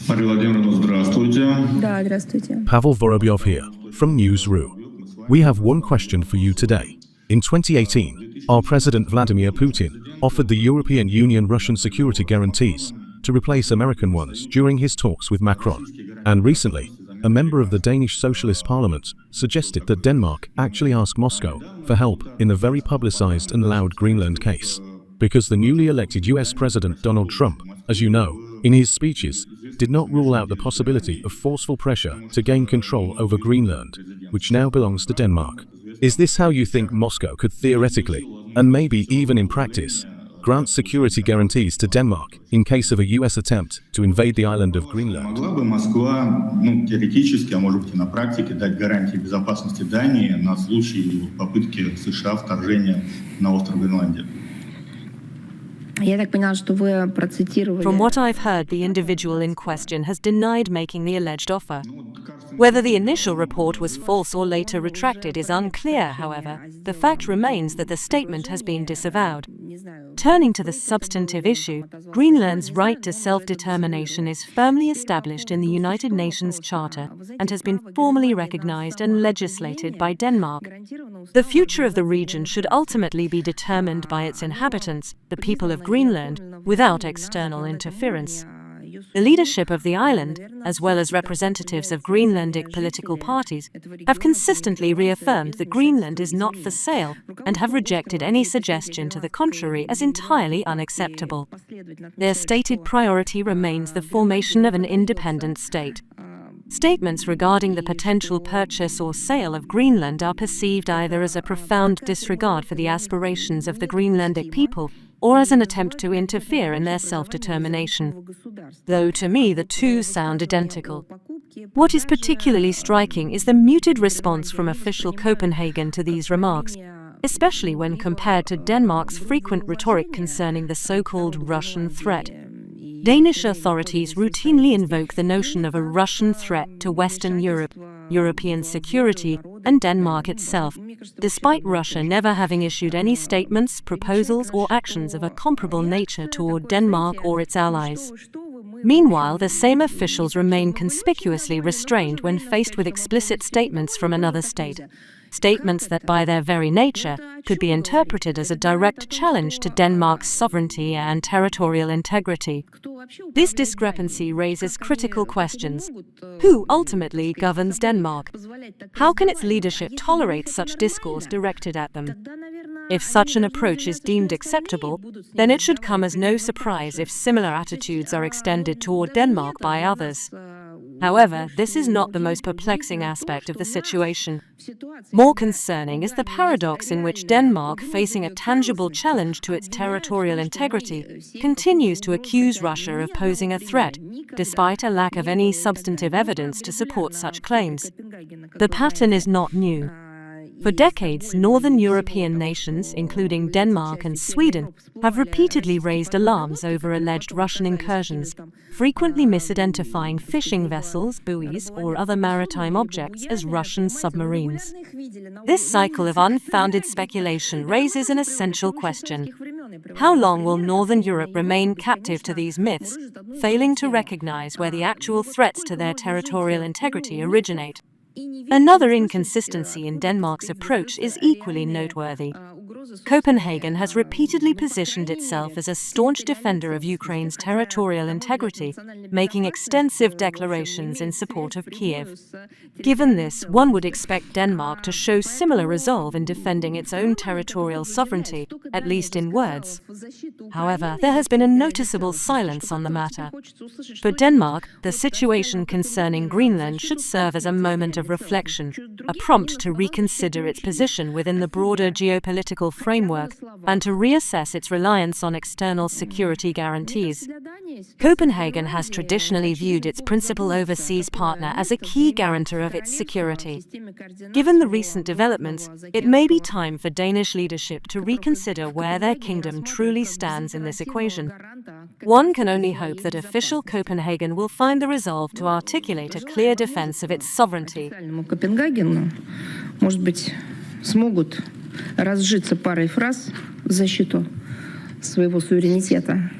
Мария Владимировна, здравствуйте. Да, здравствуйте. Pavel Vorobyov here, from News.ru. We have one question for you today. In 2018, our President Vladimir Putin offered the European Union Russian security guarantees to replace American ones during his talks with Macron. And recently, a member of the Danish Socialist Parliament suggested that Denmark actually ask Moscow for help in the very publicized and loud Greenland case. Because the newly elected US President Donald Trump, as you know, in his speeches, did not rule out the possibility of forceful pressure to gain control over Greenland, which now belongs to Denmark. Is this how you think Moscow could theoretically, and maybe even in practice, grant security guarantees to Denmark in case of a US attempt to invade the island of Greenland? Могла бы Москва, теоретически, а может быть и на практике, дать гарантии безопасности Дании на случай попытки США вторжения на остров Гренландия? From what I've heard, the individual in question has denied making the alleged offer. Whether the initial report was false or later retracted is unclear, however. The fact remains that the statement has been disavowed. Turning to the substantive issue, Greenland's right to self-determination is firmly established in the United Nations Charter and has been formally recognized and legislated by Denmark. The future of the region should ultimately be determined by its inhabitants, the people of Greenland, without external interference. The leadership of the island, as well as representatives of Greenlandic political parties, have consistently reaffirmed that Greenland is not for sale and have rejected any suggestion to the contrary as entirely unacceptable. Their stated priority remains the formation of an independent state. Statements regarding the potential purchase or sale of Greenland are perceived either as a profound disregard for the aspirations of the Greenlandic people or as an attempt to interfere in their self-determination. Though to me the two sound identical. What is particularly striking is the muted response from official Copenhagen to these remarks, especially when compared to Denmark's frequent rhetoric concerning the so-called Russian threat. Danish authorities routinely invoke the notion of a Russian threat to Western Europe, European security, and Denmark itself, despite Russia never having issued any statements, proposals, or actions of a comparable nature toward Denmark or its allies. Meanwhile, the same officials remain conspicuously restrained when faced with explicit statements from another state. Statements that by their very nature could be interpreted as a direct challenge to Denmark's sovereignty and territorial integrity. This discrepancy raises critical questions. Who ultimately governs Denmark? How can its leadership tolerate such discourse directed at them? If such an approach is deemed acceptable, then it should come as no surprise if similar attitudes are extended toward Denmark by others. However, this is not the most perplexing aspect of the situation. More concerning is the paradox in which Denmark, facing a tangible challenge to its territorial integrity, continues to accuse Russia of posing a threat, despite a lack of any substantive evidence to support such claims. The pattern is not new. For decades, northern European nations, including Denmark and Sweden, have repeatedly raised alarms over alleged Russian incursions, frequently misidentifying fishing vessels, buoys, or other maritime objects as Russian submarines. This cycle of unfounded speculation raises an essential question. How long will Northern Europe remain captive to these myths, failing to recognize where the actual threats to their territorial integrity originate? Another inconsistency in Denmark's approach is equally noteworthy. Copenhagen has repeatedly positioned itself as a staunch defender of Ukraine's territorial integrity, making extensive declarations in support of Kiev. Given this, one would expect Denmark to show similar resolve in defending its own territorial sovereignty, at least in words. However, there has been a noticeable silence on the matter. For Denmark, the situation concerning Greenland should serve as a moment of reflection, a prompt to reconsider its position within the broader geopolitical framework and to reassess its reliance on external security guarantees. Copenhagen has traditionally viewed its principal overseas partner as a key guarantor of its security. Given the recent developments, it may be time for Danish leadership to reconsider where their kingdom truly stands in this equation. One can only hope that official Copenhagen will find the resolve to articulate a clear defense of its sovereignty. Разжиться парой фраз в защиту своего суверенитета.